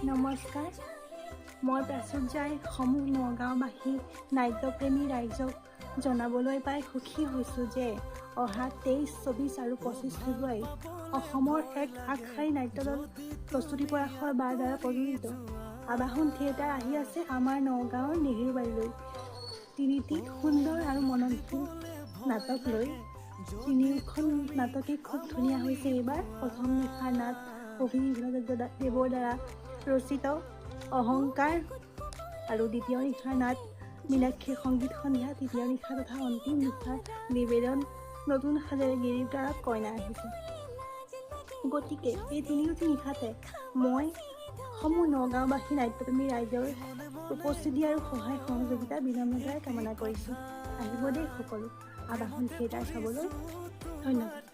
নমস্কাৰ, মই প্ৰাচুৰ্যাই সমূহ নগাঁওবাসী নাট্যপ্ৰেমী ৰাইজক জনাবলৈ পাই সুখী হৈছোঁ যে অহা 23, 24 আৰু 25 ফেব্ৰুৱাৰীত অসমৰ এক আগশাৰী নাট্যদল প্ৰস্তুতি পৰাশৰ বাৰ দ্বাৰা পৰিচালিত আবাহন থিয়েটাৰ আহি আছে আমাৰ নগাঁৱৰ নেহেৰুবাৰীলৈ। তিনিটি সুন্দৰ আৰু মননশীল নাটক লৈ তিনিওখন নাটকেই খুব ধুনীয়া হৈছে। এইবাৰ প্ৰথম নিশাৰ নাট দেৱৰ দ্বাৰা ৰচিত অহংকাৰ আৰু দ্বিতীয় নিশাৰ নাট মীনাক্ষীৰ সংগীত সন্ধ্যা, তৃতীয় নিশা তথা অন্তিম নিশাৰ নিবেদন নতুন সাজেৰে গিৰিপাৰত কইনা আহিছে। গতিকে এই তিনিওটি নিশাতে মই সমূহ নগাঁওবাসী নাট্যপ্ৰেমী ৰাইজৰ উপস্থিতি আৰু সহায় সহযোগিতা বিনম্ৰতাৰে কামনা কৰিছোঁ। আহিব দেই সকলো আবাহন থিয়েটাৰ চাবলৈ। ধন্যবাদ।